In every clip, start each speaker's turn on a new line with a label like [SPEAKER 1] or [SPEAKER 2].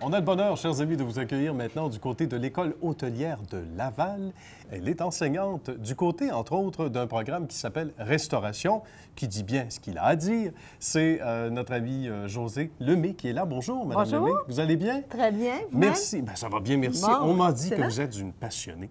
[SPEAKER 1] On a le bonheur, chers amis, de vous accueillir maintenant du côté de l'École hôtelière de Laval. Elle est enseignante du côté, entre autres, d'un programme qui s'appelle Restauration, qui dit bien ce qu'il a à dire. C'est notre ami Josée Lemay qui est là. Bonjour, Madame
[SPEAKER 2] Bonjour.
[SPEAKER 1] Lemay. Vous allez bien?
[SPEAKER 2] Très bien. Vous-même?
[SPEAKER 1] Merci. Bien, ça va bien, merci.
[SPEAKER 2] Bon,
[SPEAKER 1] On m'a dit que
[SPEAKER 2] excellent.
[SPEAKER 1] vous êtes une passionnée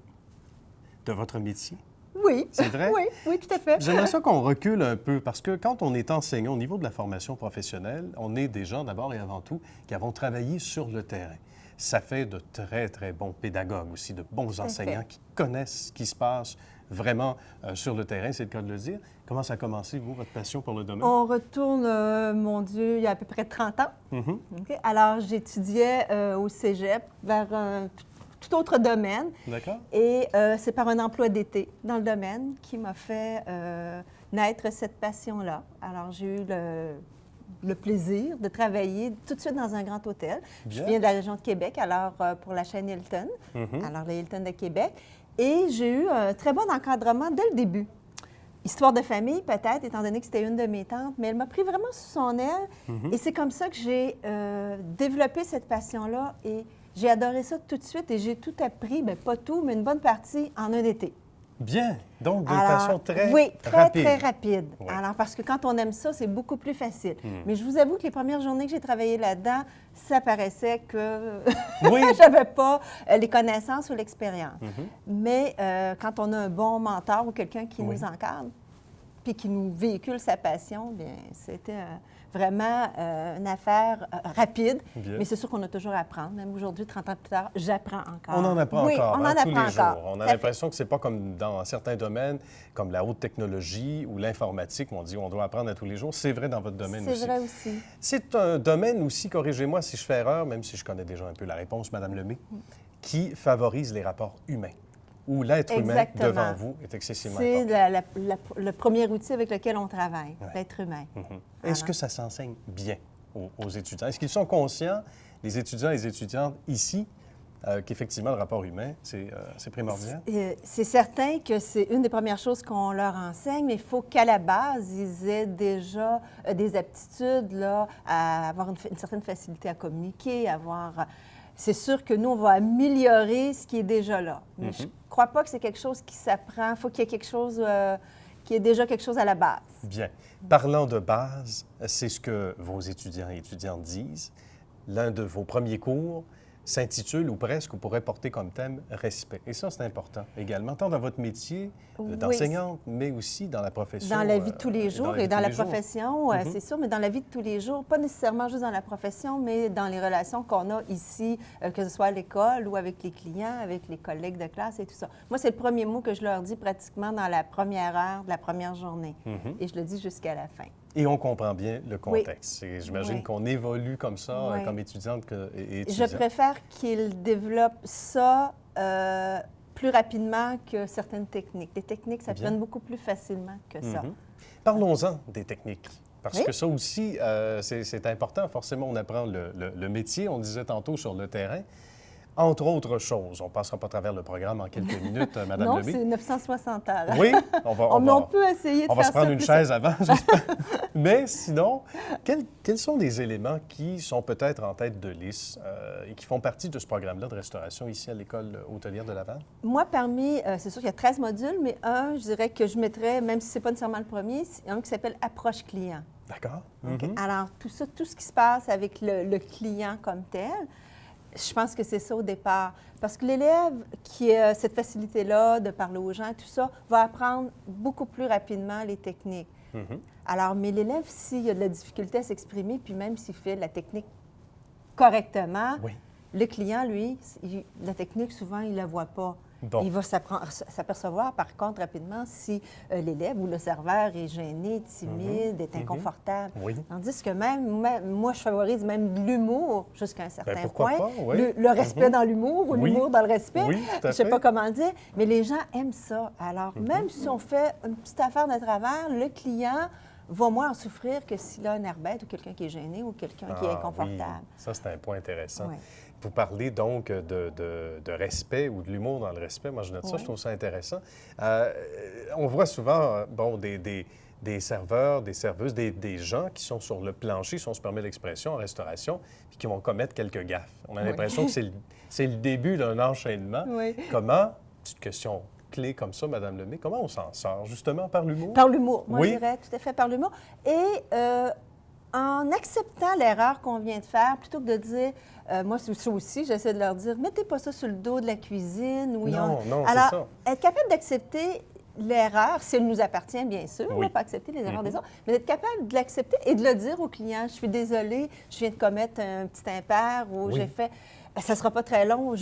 [SPEAKER 1] de votre métier.
[SPEAKER 2] Oui.
[SPEAKER 1] C'est vrai?
[SPEAKER 2] Oui, oui, tout à fait.
[SPEAKER 1] J'aimerais ça qu'on recule un peu parce que quand on est enseignant au niveau de la formation professionnelle, on est des gens d'abord et avant tout qui avons travaillé sur le terrain. Ça fait de très, très bons pédagogues aussi, de bons
[SPEAKER 2] à
[SPEAKER 1] enseignants
[SPEAKER 2] fait.
[SPEAKER 1] qui connaissent ce qui se passe vraiment sur le terrain, c'est le cas de le dire. Comment ça a commencé, vous, votre passion pour le domaine?
[SPEAKER 2] On retourne, mon Dieu, il y a à peu près 30 ans.
[SPEAKER 1] Mhm.
[SPEAKER 2] OK? Alors, j'étudiais au cégep vers un tout autre domaine.
[SPEAKER 1] D'accord?
[SPEAKER 2] Et c'est par un emploi d'été dans le domaine qui m'a fait naître cette passion-là. Alors, j'ai eu le plaisir de travailler tout de suite dans un grand hôtel.
[SPEAKER 1] Bien.
[SPEAKER 2] Je viens de la région de Québec, alors pour la chaîne Hilton,
[SPEAKER 1] Mhm.
[SPEAKER 2] alors le Hilton de Québec. Et j'ai eu un très bon encadrement dès le début. Histoire de famille, peut-être, étant donné que c'était une de mes tantes, mais elle m'a pris vraiment sous son aile.
[SPEAKER 1] Mhm.
[SPEAKER 2] Et c'est comme ça que j'ai développé cette passion-là. Et j'ai adoré ça tout de suite et j'ai tout appris, bien pas tout, mais une bonne partie en un été.
[SPEAKER 1] Bien. Donc, d'une
[SPEAKER 2] Alors,
[SPEAKER 1] façon très
[SPEAKER 2] oui, très,
[SPEAKER 1] rapide.
[SPEAKER 2] très rapide.
[SPEAKER 1] Oui.
[SPEAKER 2] Alors, parce que quand on aime ça, c'est beaucoup plus facile. Mais je vous avoue que les premières journées que j'ai travaillé là-dedans, ça paraissait que
[SPEAKER 1] Oui.
[SPEAKER 2] je n'avais pas les connaissances ou l'expérience.
[SPEAKER 1] Mhm.
[SPEAKER 2] Mais quand on a un bon mentor ou quelqu'un qui
[SPEAKER 1] Oui.
[SPEAKER 2] nous encadre, puis qui nous véhicule sa passion, bien, c'était vraiment une affaire rapide.
[SPEAKER 1] Bien.
[SPEAKER 2] Mais c'est sûr qu'on a toujours à apprendre. Même aujourd'hui, 30 ans plus tard, j'apprends encore.
[SPEAKER 1] On en apprend
[SPEAKER 2] oui,
[SPEAKER 1] encore
[SPEAKER 2] on
[SPEAKER 1] hein,
[SPEAKER 2] en
[SPEAKER 1] tous
[SPEAKER 2] apprend
[SPEAKER 1] les
[SPEAKER 2] encore.
[SPEAKER 1] jours. On
[SPEAKER 2] Tout
[SPEAKER 1] a
[SPEAKER 2] à fait.
[SPEAKER 1] l'impression que c'est pas comme dans certains domaines, comme la haute technologie ou l'informatique, où on dit on doit apprendre à tous les jours. C'est vrai dans votre domaine aussi.
[SPEAKER 2] C'est vrai aussi.
[SPEAKER 1] C'est un domaine aussi, corrigez-moi si je fais erreur, même si je connais déjà un peu la réponse, Madame Lemay, qui favorise les rapports humains, où l'être humain
[SPEAKER 2] Exactement.
[SPEAKER 1] devant vous est excessivement
[SPEAKER 2] C'est
[SPEAKER 1] important.
[SPEAKER 2] le premier outil avec lequel on travaille,
[SPEAKER 1] Ouais.
[SPEAKER 2] l'être humain.
[SPEAKER 1] Mhm. Est-ce que ça s'enseigne bien aux étudiants? Est-ce qu'ils sont conscients, les étudiants et les étudiantes ici, qu'effectivement, le rapport humain, c'est primordial?
[SPEAKER 2] C'est certain que c'est une des premières choses qu'on leur enseigne, mais il faut qu'à la base, ils aient déjà des aptitudes là, à avoir une certaine facilité à communiquer, C'est sûr que nous, on va améliorer ce qui est déjà là. Mais je ne crois pas que c'est quelque chose qui s'apprend. Il faut qu'il y ait quelque chose qui est déjà quelque chose à la base.
[SPEAKER 1] Bien. Parlant de base, c'est ce que vos étudiants et étudiantes disent. L'un de vos premiers cours s'intitule, ou presque, ou pourrait porter comme thème, respect. Et ça, c'est important également, tant dans votre métier
[SPEAKER 2] Oui.
[SPEAKER 1] d'enseignante, mais aussi dans la profession.
[SPEAKER 2] Dans la vie de tous les jours et dans la profession,
[SPEAKER 1] Mhm.
[SPEAKER 2] c'est sûr, mais dans la vie de tous les jours, pas nécessairement juste dans la profession, mais dans les relations qu'on a ici, que ce soit à l'école ou avec les clients, avec les collègues de classe et tout ça. Moi, c'est le premier mot que je leur dis pratiquement dans la première heure de la première journée.
[SPEAKER 1] Mhm.
[SPEAKER 2] Et je le dis jusqu'à la fin.
[SPEAKER 1] Et on comprend bien le contexte. Et j'imagine
[SPEAKER 2] Oui.
[SPEAKER 1] qu'on évolue comme ça,
[SPEAKER 2] Oui.
[SPEAKER 1] comme étudiante et
[SPEAKER 2] Je
[SPEAKER 1] étudiant.
[SPEAKER 2] préfère qu'ils développent ça plus rapidement que certaines techniques. Les techniques, ça
[SPEAKER 1] Bien.
[SPEAKER 2] prenne beaucoup plus facilement que ça.
[SPEAKER 1] Mhm. Parlons-en des techniques. Parce
[SPEAKER 2] Oui.
[SPEAKER 1] que ça aussi, c'est important. Forcément, on apprend le métier, on disait tantôt sur le terrain. Entre autres choses, on ne passera pas à travers le programme en quelques minutes, Madame
[SPEAKER 2] Non,
[SPEAKER 1] Lemay.
[SPEAKER 2] c'est 960 heures.
[SPEAKER 1] Oui, on va,
[SPEAKER 2] On peut essayer de
[SPEAKER 1] on va
[SPEAKER 2] faire
[SPEAKER 1] se prendre
[SPEAKER 2] ça
[SPEAKER 1] une
[SPEAKER 2] plus-
[SPEAKER 1] chaise avant, j'espère. Mais sinon, quels sont les éléments qui sont peut-être en tête de liste et qui font partie de ce programme-là de restauration ici à l'École hôtelière de Laval?
[SPEAKER 2] Moi, c'est sûr qu'il y a 13 modules, mais un, je dirais que je mettrais, même si ce n'est pas nécessairement le premier, c'est un qui s'appelle Approche client.
[SPEAKER 1] D'accord.
[SPEAKER 2] OK?
[SPEAKER 1] Mhm.
[SPEAKER 2] Alors, tout ça, tout ce qui se passe avec le client comme tel, je pense que c'est ça au départ. Parce que l'élève qui a cette facilité-là de parler aux gens, tout ça, va apprendre beaucoup plus rapidement les techniques.
[SPEAKER 1] Mhm.
[SPEAKER 2] Alors, mais l'élève, s'il a de la difficulté à s'exprimer, puis même s'il fait la technique correctement,
[SPEAKER 1] Oui.
[SPEAKER 2] le client, lui, la technique, souvent, il ne la voit pas.
[SPEAKER 1] Bon.
[SPEAKER 2] Il va s'apercevoir, par contre, rapidement, si l'élève ou le serveur est gêné, timide, est inconfortable.
[SPEAKER 1] Oui.
[SPEAKER 2] Tandis que même, moi, je favorise même l'humour jusqu'à un certain
[SPEAKER 1] pourquoi
[SPEAKER 2] point.
[SPEAKER 1] pas, oui.
[SPEAKER 2] Le respect dans l'humour ou
[SPEAKER 1] Oui.
[SPEAKER 2] l'humour dans le respect.
[SPEAKER 1] Oui, tout à
[SPEAKER 2] Je ne sais
[SPEAKER 1] fait.
[SPEAKER 2] pas comment dire, mais les gens aiment ça. Alors, même si on fait une petite affaire de travers, le client va moins en souffrir que s'il a un air bête ou quelqu'un qui est gêné ou quelqu'un qui est
[SPEAKER 1] Ah,
[SPEAKER 2] inconfortable.
[SPEAKER 1] oui. Ça, c'est un point intéressant.
[SPEAKER 2] Oui.
[SPEAKER 1] Vous parlez donc de respect ou de l'humour dans le respect. Moi, je note ça,
[SPEAKER 2] Oui.
[SPEAKER 1] je trouve ça intéressant. On voit souvent, bon, des des serveurs, des serveuses, des gens qui sont sur le plancher, si on se permet l'expression, en restauration, puis qui vont commettre quelques gaffes. On a l'impression que c'est le début d'un enchaînement.
[SPEAKER 2] Oui.
[SPEAKER 1] Comment, petite question clé comme ça, Madame Lemay, comment on s'en sort? Justement par l'humour?
[SPEAKER 2] Par l'humour, moi
[SPEAKER 1] Oui.
[SPEAKER 2] je dirais tout à fait par l'humour. Et en acceptant l'erreur qu'on vient de faire, plutôt que de dire, moi ça aussi, j'essaie de leur dire, mettez pas ça sur le dos de la cuisine.
[SPEAKER 1] Non, c'est
[SPEAKER 2] Alors,
[SPEAKER 1] ça.
[SPEAKER 2] être capable d'accepter l'erreur, si elle nous appartient, bien sûr,
[SPEAKER 1] Oui.
[SPEAKER 2] là, pas accepter les erreurs des autres, mais d'être capable de l'accepter et de le dire au client. Je suis désolée, je viens de commettre un petit impair ou
[SPEAKER 1] Oui.
[SPEAKER 2] j'ai fait... Ça ne sera pas très long.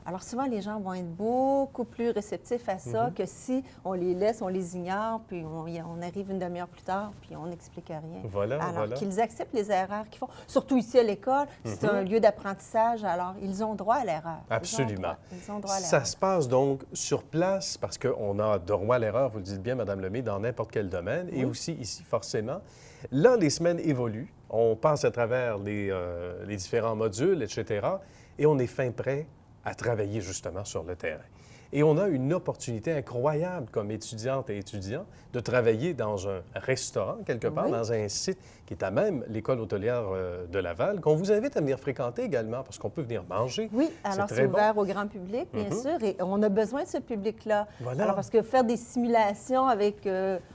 [SPEAKER 2] Alors, souvent, les gens vont être beaucoup plus réceptifs à ça que si on les laisse, on les ignore, puis on arrive une demi-heure plus tard, puis on n'explique rien.
[SPEAKER 1] Voilà,
[SPEAKER 2] Alors,
[SPEAKER 1] voilà.
[SPEAKER 2] qu'ils acceptent les erreurs qu'ils font. Surtout ici à l'école, c'est un lieu d'apprentissage, alors ils ont droit à l'erreur.
[SPEAKER 1] Absolument.
[SPEAKER 2] Ils ont droit à l'erreur.
[SPEAKER 1] Ça se passe donc sur place parce qu'on a droit à l'erreur, vous le dites bien, Mme Lemay, dans n'importe quel domaine, et aussi ici, forcément. Là, les semaines évoluent. On passe à travers les différents modules, etc., et on est fin prêt à travailler justement sur le terrain. Et on a une opportunité incroyable comme étudiante et étudiant de travailler dans un restaurant, quelque part, dans un site qui est à même l'École hôtelière de Laval, qu'on vous invite à venir fréquenter également, parce qu'on peut venir manger.
[SPEAKER 2] Oui, alors c'est ouvert au grand public, bien sûr, et on a besoin de ce public-là.
[SPEAKER 1] Voilà.
[SPEAKER 2] Alors, parce que faire des simulations avec,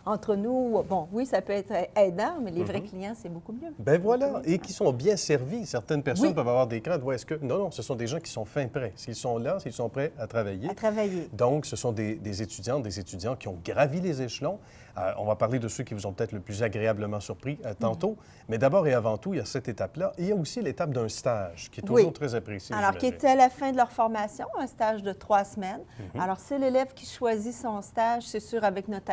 [SPEAKER 2] entre nous, bon, oui, ça peut être aidant, mais les vrais clients, c'est beaucoup mieux.
[SPEAKER 1] Ben voilà, et qui sont bien servis. Certaines personnes
[SPEAKER 2] Oui.
[SPEAKER 1] peuvent avoir des craintes. Est-ce que... Non, ce sont des gens qui sont fin prêts. S'ils sont là, s'ils sont prêts à travailler.
[SPEAKER 2] À travailler.
[SPEAKER 1] Donc, ce sont des étudiantes, des étudiants qui ont gravi les échelons. On va parler de ceux qui vous ont peut-être le plus agréablement surpris tantôt. Mais d'abord et avant tout, il y a cette étape-là. Il y a aussi l'étape d'un stage qui est toujours très apprécié.
[SPEAKER 2] Alors, qui était à la fin de leur formation, un stage de 3 semaines. Alors, c'est l'élève qui choisit son stage, c'est sûr, avec notre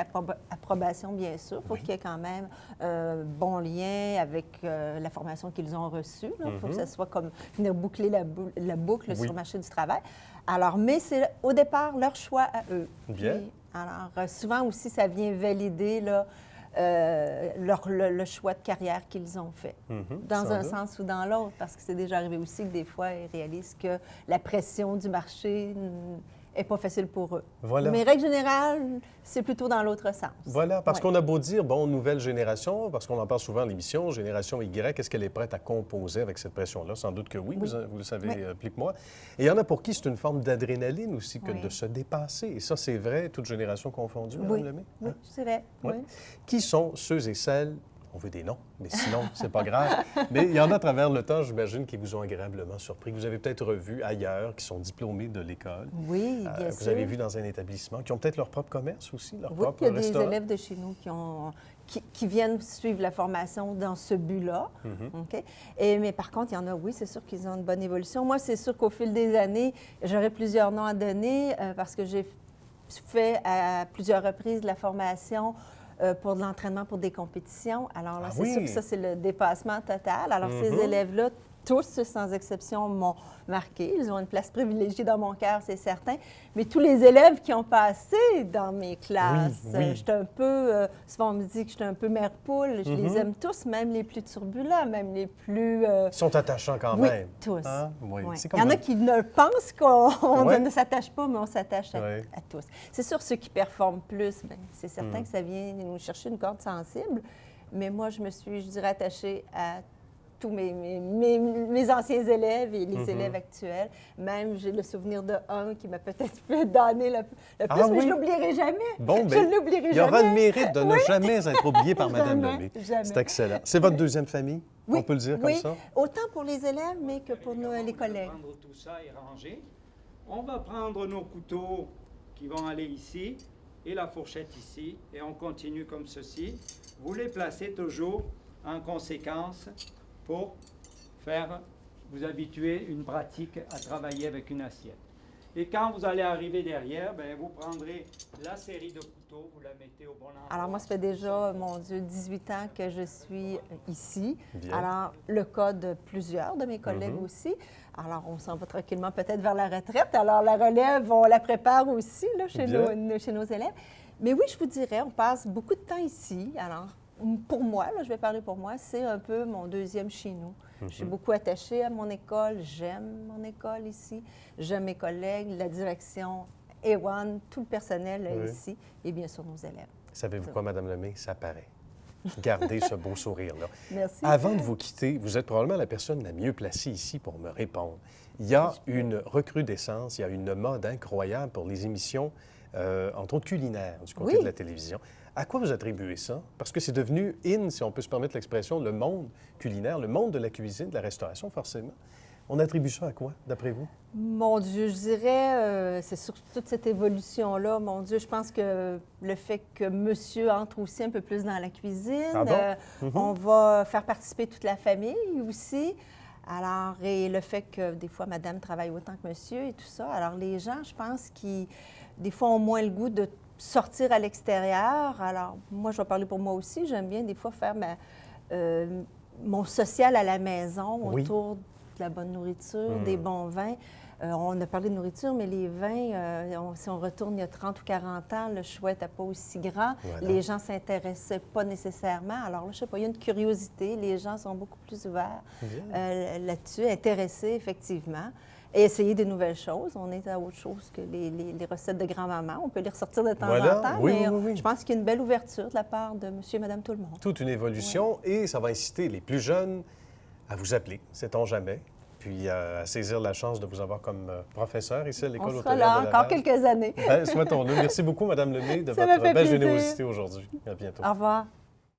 [SPEAKER 2] approbation, bien sûr. Il faut qu'il y ait quand même un bon lien avec la formation qu'ils ont reçue. Il faut que ça soit comme venir boucler la boucle sur le marché du travail. Alors, mais c'est au départ leur choix à eux.
[SPEAKER 1] Bien.
[SPEAKER 2] Puis, alors, souvent aussi, ça vient valider là, le choix de carrière qu'ils ont fait, dans un sens ou dans l'autre, parce que c'est déjà arrivé aussi que des fois, ils réalisent que la pression du marché n'est pas facile pour eux.
[SPEAKER 1] Voilà.
[SPEAKER 2] Mais règle générale, c'est plutôt dans l'autre sens.
[SPEAKER 1] Voilà, parce qu'on a beau dire, bon, nouvelle génération, parce qu'on en parle souvent à l'émission, génération Y, est-ce qu'elle est prête à composer avec cette pression-là? Sans doute que oui, vous le savez plus que moi. Et il y en a pour qui c'est une forme d'adrénaline aussi que de se dépasser. Et ça, c'est vrai, toute génération confondue, Mme Lemay?
[SPEAKER 2] Oui, je dirais.
[SPEAKER 1] Oui. Qui sont ceux et celles, on veut des noms, mais sinon, c'est pas grave. Mais il y en a à travers le temps, j'imagine, qui vous ont agréablement surpris, que vous avez peut-être revus ailleurs, qui sont diplômés de l'école.
[SPEAKER 2] Oui, bien sûr.
[SPEAKER 1] Vous avez vu dans un établissement, qui ont peut-être leur propre commerce aussi, leur propre
[SPEAKER 2] il y a
[SPEAKER 1] restaurant.
[SPEAKER 2] des élèves de chez nous qui viennent suivre la formation dans ce but-là. OK? Mais par contre, il y en a, oui, c'est sûr qu'ils ont une bonne évolution. Moi, c'est sûr qu'au fil des années, j'aurais plusieurs noms à donner parce que j'ai fait à plusieurs reprises de la formation pour de l'entraînement pour des compétitions. Alors là, c'est sûr que ça, c'est le dépassement total. Alors, ces élèves-là, tous, sans exception, m'ont marqué. Ils ont une place privilégiée dans mon cœur, c'est certain. Mais tous les élèves qui ont passé dans mes classes, j'étais un peu... souvent, on me dit que j'étais un peu mère poule. Je les aime tous, même les plus turbulents, même les plus...
[SPEAKER 1] Ils sont attachants quand même.
[SPEAKER 2] Tous.
[SPEAKER 1] Hein? Oui,
[SPEAKER 2] Oui.
[SPEAKER 1] c'est
[SPEAKER 2] Il y en a qui ne pensent qu'on ne s'attache pas, mais on s'attache à tous. C'est sûr, ceux qui performent plus, bien, c'est certain que ça vient nous chercher une corde sensible. Mais moi, je dirais, attachée à tous mes anciens élèves et les élèves actuels. Même, j'ai le souvenir d'un qui m'a peut-être fait donner le plus, mais je ne l'oublierai jamais.
[SPEAKER 1] Bon,
[SPEAKER 2] je ne l'oublierai jamais.
[SPEAKER 1] Il y aura le mérite de ne jamais être oublié par Mme Lemay. C'est excellent. C'est votre deuxième famille? On peut le dire comme ça?
[SPEAKER 2] Autant pour les élèves, mais que pour les collègues.
[SPEAKER 3] On va prendre tout ça et ranger. On va prendre nos couteaux qui vont aller ici et la fourchette ici, et on continue comme ceci. Vous les placez toujours en conséquence pour vous habituer une pratique à travailler avec une assiette. Et quand vous allez arriver derrière, bien, vous prendrez la série de couteaux, vous la mettez au bon endroit.
[SPEAKER 2] Alors moi, ça fait déjà, mon Dieu, 18 ans que je suis ici.
[SPEAKER 1] Bien.
[SPEAKER 2] Alors, le cas de plusieurs de mes collègues aussi. Alors, on s'en va tranquillement peut-être vers la retraite. Alors, la relève, on la prépare aussi là, chez nos élèves. Mais oui, je vous dirais, on passe beaucoup de temps ici. Alors, pour moi, là, je vais parler pour moi, c'est un peu mon deuxième chez nous. Je suis beaucoup attachée à mon école, j'aime mon école ici, j'aime mes collègues, la direction, Ewan, tout le personnel ici et bien sûr nos élèves.
[SPEAKER 1] Savez-vous quoi, Madame Lemay? Ça paraît. Gardez ce beau sourire-là.
[SPEAKER 2] Merci.
[SPEAKER 1] Avant de vous quitter, vous êtes probablement la personne la mieux placée ici pour me répondre. Il y a une recrudescence, il y a une mode incroyable pour les émissions, entre autres culinaires, du côté
[SPEAKER 2] Oui.
[SPEAKER 1] de la télévision. À quoi vous attribuez ça? Parce que c'est devenu in, si on peut se permettre l'expression, le monde culinaire, le monde de la cuisine, de la restauration, forcément. On attribue ça à quoi, d'après vous?
[SPEAKER 2] Mon Dieu, je dirais, c'est sur toute cette évolution-là, mon Dieu, je pense que le fait que monsieur entre aussi un peu plus dans la cuisine,
[SPEAKER 1] Ah bon?
[SPEAKER 2] on va faire participer toute la famille aussi. Alors, et le fait que des fois, madame travaille autant que monsieur et tout ça. Alors, les gens, je pense, qui, des fois, ont moins le goût de sortir à l'extérieur. Alors, moi, je vais parler pour moi aussi. J'aime bien, des fois, faire mon social à la maison
[SPEAKER 1] Oui.
[SPEAKER 2] autour de la bonne nourriture, des bons vins. On a parlé de nourriture, mais les vins, si on retourne il y a 30 ou 40 ans, le choix n'était pas aussi grand.
[SPEAKER 1] Voilà.
[SPEAKER 2] Les gens ne s'intéressaient pas nécessairement. Alors là, je ne sais pas, il y a une curiosité. Les gens sont beaucoup plus ouverts là-dessus, intéressés, effectivement. Et essayer des nouvelles choses. On est à autre chose que les recettes de grand-maman. On peut les ressortir de temps
[SPEAKER 1] Voilà.
[SPEAKER 2] en temps,
[SPEAKER 1] Oui,
[SPEAKER 2] mais
[SPEAKER 1] oui, oui.
[SPEAKER 2] je pense qu'il y a une belle ouverture de la part de monsieur et madame tout le monde.
[SPEAKER 1] Toute une évolution et ça va inciter les plus jeunes à vous appeler, sait-on jamais, puis à saisir la chance de vous avoir comme professeur ici à l'École
[SPEAKER 2] On sera
[SPEAKER 1] hôtelière
[SPEAKER 2] là
[SPEAKER 1] de
[SPEAKER 2] encore
[SPEAKER 1] Laval.
[SPEAKER 2] quelques années.
[SPEAKER 1] Souhaitons-le. Merci beaucoup, Mme Lemay, de
[SPEAKER 2] Ça me
[SPEAKER 1] votre
[SPEAKER 2] fait
[SPEAKER 1] belle
[SPEAKER 2] plaisir.
[SPEAKER 1] générosité aujourd'hui. À bientôt.
[SPEAKER 2] Au revoir.